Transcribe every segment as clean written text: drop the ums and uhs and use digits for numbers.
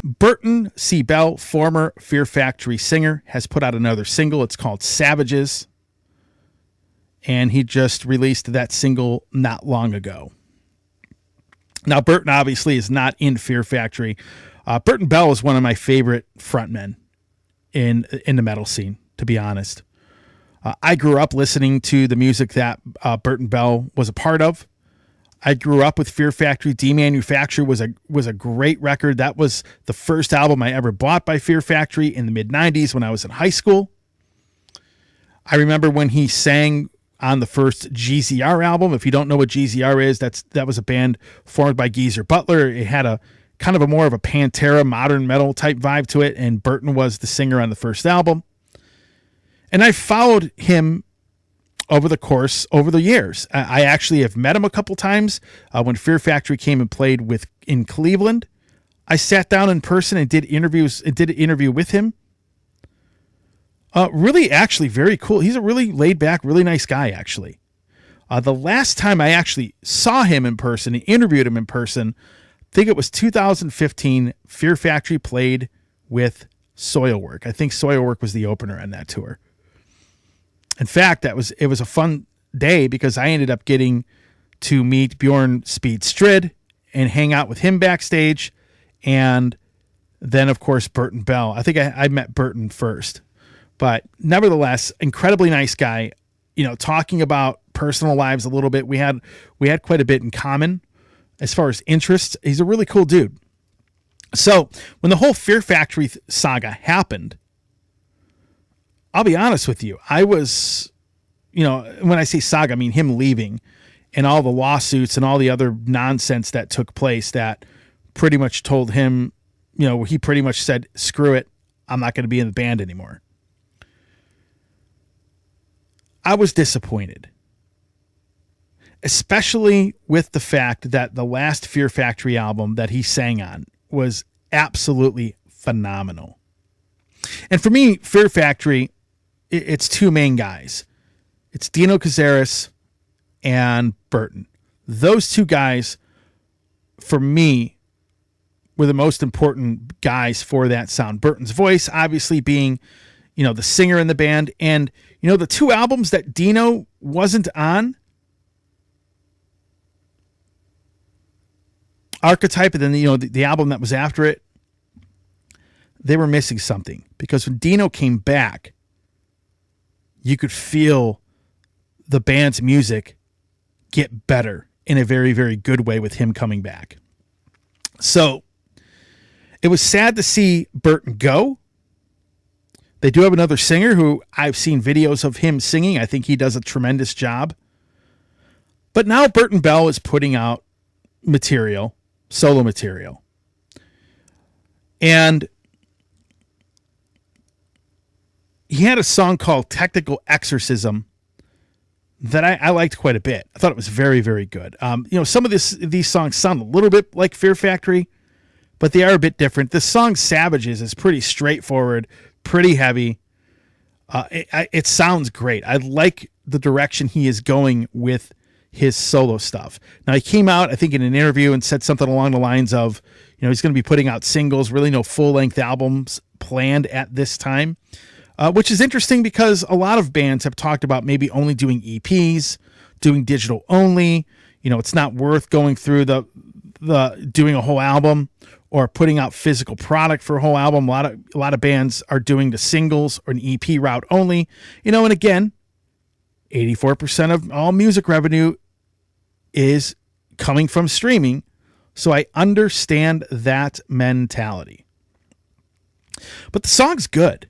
Burton C Bell, former Fear Factory singer, has put out another single. It's called Savages. And he just released that single not long ago. Now, Burton obviously is not in Fear Factory. Burton Bell is one of my favorite frontmen in the metal scene, to be honest. I grew up listening to the music that Burton Bell was a part of. I grew up with Fear Factory. Demanufacture was a great record. That was the first album I ever bought by Fear Factory in the mid-'90s when I was in high school. I remember when he sang on the first GZR album. If you don't know what GZR is, that was a band formed by Geezer Butler. It had a kind of a more of a Pantera modern metal type vibe to it, and Burton was the singer on the first album. And I followed him over the years. I actually have met him a couple times. When Fear Factory came and played in Cleveland, I sat down in person and did an interview with him. Really, actually, very cool. He's a really laid back, really nice guy, actually. The last time I actually saw him in person and interviewed him in person, I think it was 2015. Fear Factory played with Soilwork. I think Soilwork was the opener on that tour. In fact, it was a fun day because I ended up getting to meet Bjorn Speed Strid and hang out with him backstage. And then, of course, Burton Bell. I think I met Burton first. But nevertheless, incredibly nice guy, talking about personal lives a little bit. We had quite a bit in common as far as interests. He's a really cool dude. So when the whole Fear Factory saga happened, I'll be honest with you. I was, when I say saga, I mean him leaving and all the lawsuits and all the other nonsense that took place that pretty much told him, he pretty much said, screw it. I'm not going to be in the band anymore. I was disappointed, especially with the fact that the last Fear Factory album that he sang on was absolutely phenomenal. And for me, Fear Factory, it's two main guys. It's Dino Cazares and Burton. Those two guys, for me, were the most important guys for that sound. Burton's voice, obviously, being, the singer in the band. And, the two albums that Dino wasn't on, Archetype, and then, the album that was after it, they were missing something. Because when Dino came back, you could feel the band's music get better in a very, very good way with him coming back. So it was sad to see Burton go. They do have another singer who I've seen videos of him singing. I think he does a tremendous job. But now Burton Bell is putting out solo material. And he had a song called Technical Exorcism that I liked quite a bit. I thought it was very, very good. Some of these songs sound a little bit like Fear Factory, but they are a bit different. This song Savages is pretty straightforward, pretty heavy. It sounds great. I like the direction he is going with his solo stuff. Now, he came out, I think, in an interview and said something along the lines of, he's going to be putting out singles, really no full-length albums planned at this time. Which is interesting because a lot of bands have talked about maybe only doing EPs, doing digital only. It's not worth going through the doing a whole album or putting out physical product for a whole album. A lot of bands are doing the singles or an EP route only. And again, 84% of all music revenue is coming from streaming. So I understand that mentality. But the song's good.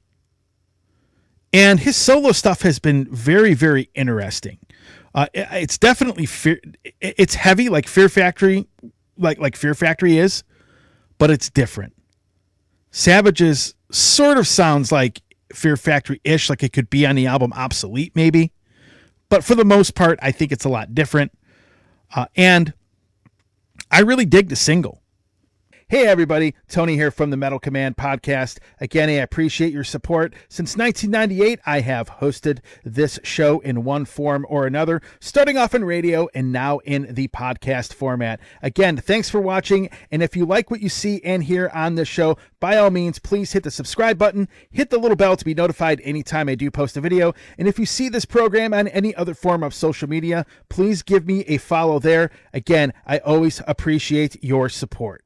And his solo stuff has been very, very interesting. It's definitely it's heavy like Fear Factory, like Fear Factory is, but it's different. Savages sort of sounds like Fear Factory-ish, like it could be on the album Obsolete, maybe. But for the most part, I think it's a lot different. And I really dig the single. Hey everybody, Tony here from the Metal Command podcast. Again, I appreciate your support. Since 1998, I have hosted this show in one form or another, starting off in radio and now in the podcast format. Again, thanks for watching, and if you like what you see and hear on this show, by all means, please hit the subscribe button, hit the little bell to be notified anytime I do post a video, and if you see this program on any other form of social media, please give me a follow there. Again, I always appreciate your support.